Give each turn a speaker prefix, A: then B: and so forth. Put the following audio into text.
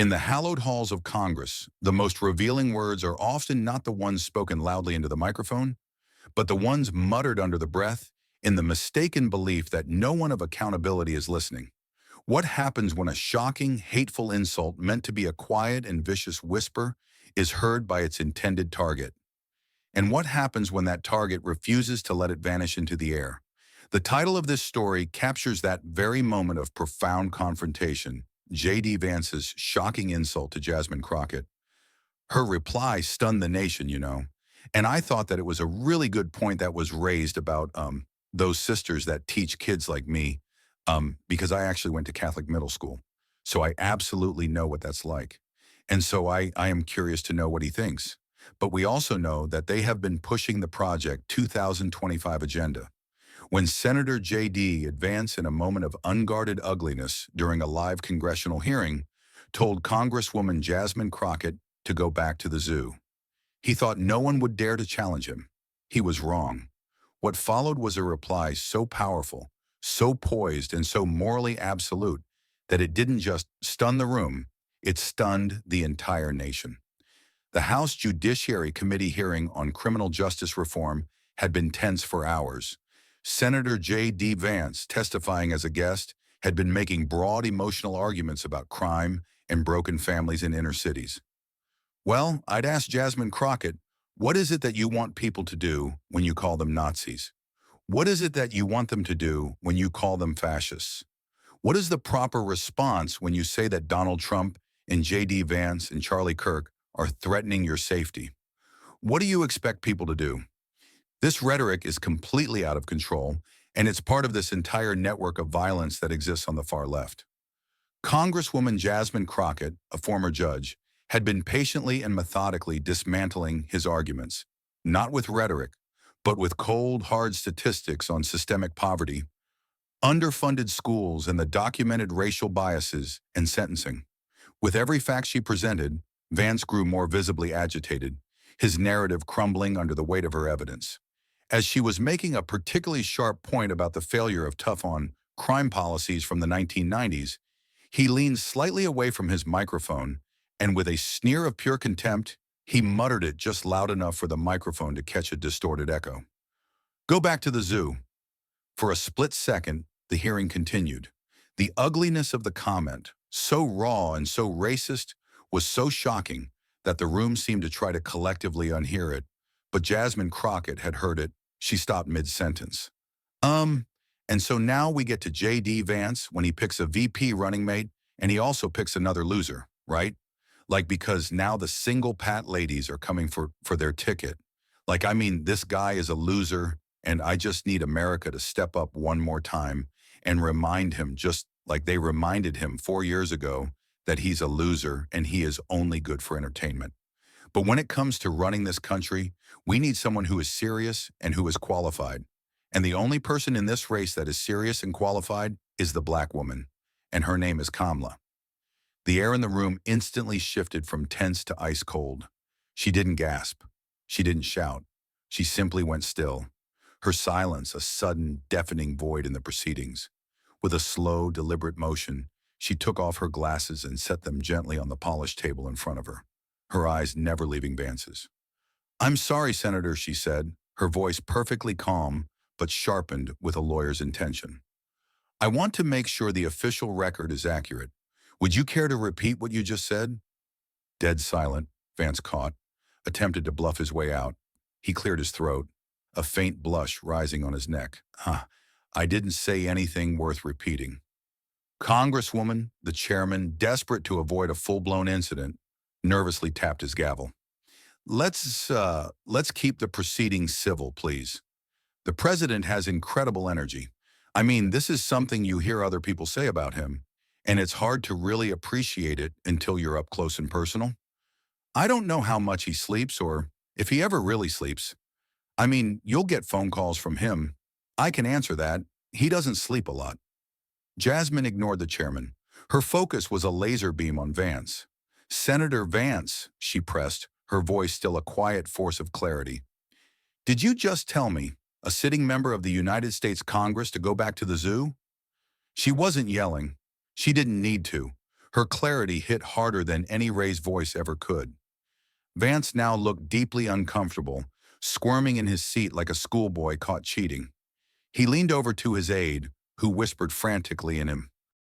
A: In the hallowed halls of Congress, the most revealing words are often not the ones spoken loudly into the microphone, but the ones muttered under the breath in the mistaken belief that no one of accountability is listening. What happens when a shocking, hateful insult meant to be a quiet and vicious whisper is heard by its intended target? And what happens when that target refuses to let it vanish into the air? The title of this story captures that very moment of profound confrontation, JD Vance's shocking insult to Jasmine Crockett. Her reply stunned the nation, And I thought that it was a really good point that was raised about those sisters that teach kids like me, because I actually went to Catholic middle school. So I absolutely know what that's like. And so I am curious to know what he thinks. But we also know that they have been pushing the Project 2025 agenda. When Senator JD Vance, in a moment of unguarded ugliness during a live congressional hearing, told Congresswoman Jasmine Crockett to go back to the zoo. He thought no one would dare to challenge him. He was wrong. What followed was a reply so powerful, so poised, and so morally absolute that it didn't just stun the room, it stunned the entire nation. The House Judiciary Committee hearing on criminal justice reform had been tense for hours. Senator J.D. Vance, testifying as a guest, had been making broad emotional arguments about crime and broken families in inner cities. Well, I'd ask Jasmine Crockett, what is it that you want people to do when you call them Nazis? What is it that you want them to do when you call them fascists? What is the proper response when you say that Donald Trump and J.D. Vance and Charlie Kirk are threatening your safety? What do you expect people to do? This rhetoric is completely out of control, and it's part of this entire network of violence that exists on the far left. Congresswoman Jasmine Crockett, a former judge, had been patiently and methodically dismantling his arguments, not with rhetoric, but with cold, hard statistics on systemic poverty, underfunded schools, and the documented racial biases in sentencing. With every fact she presented, Vance grew more visibly agitated, his narrative crumbling under the weight of her evidence. As she was making a particularly sharp point about the failure of tough-on crime policies from the 1990s, he leaned slightly away from his microphone, and with a sneer of pure contempt, he muttered it just loud enough for the microphone to catch a distorted echo. Go back to the zoo. For a split second, the hearing continued. The ugliness of the comment, so raw and so racist, was so shocking that the room seemed to try to collectively unhear it, but Jasmine Crockett had heard it. She stopped mid-sentence. And so now we get to J.D. Vance when he picks a VP running mate, and he also picks another loser, right? Like, because now the single pat ladies are coming for their ticket. Like, I mean, this guy is a loser, and I just need America to step up one more time and remind him, just like they reminded him 4 years ago, that he's a loser and he is only good for entertainment. But when it comes to running this country, we need someone who is serious and who is qualified. And the only person in this race that is serious and qualified is the black woman, and her name is Kamala. The air in the room instantly shifted from tense to ice cold. She didn't gasp. She didn't shout. She simply went still. Her silence, a sudden, deafening void in the proceedings. With a slow, deliberate motion, she took off her glasses and set them gently on the polished table in front of her, her eyes never leaving Vance's. I'm sorry, Senator, she said, her voice perfectly calm, but sharpened with a lawyer's intention. I want to make sure the official record is accurate. Would you care to repeat what you just said? Dead silent, Vance caught, attempted to bluff his way out. He cleared his throat, a faint blush rising on his neck. I didn't say anything worth repeating. Congresswoman, the chairman, desperate to avoid a full-blown incident, nervously tapped his gavel. Let's keep the proceedings civil, please. The president has incredible energy. I mean, this is something you hear other people say about him, and it's hard to really appreciate it until you're up close and personal. I don't know how much he sleeps or if he ever really sleeps. I mean, you'll get phone calls from him. I can answer that. He doesn't sleep a lot. Jasmine ignored the chairman. Her focus was a laser beam on Vance. Senator Vance, she pressed, her voice still a quiet force of clarity. Did you just tell me, a sitting member of the United States Congress, to go back to the zoo? She wasn't yelling. She didn't need to. Her clarity hit harder than any raised voice ever could. Vance now looked deeply uncomfortable, squirming in his seat like a schoolboy caught cheating. He leaned over to his aide, who whispered frantically in him,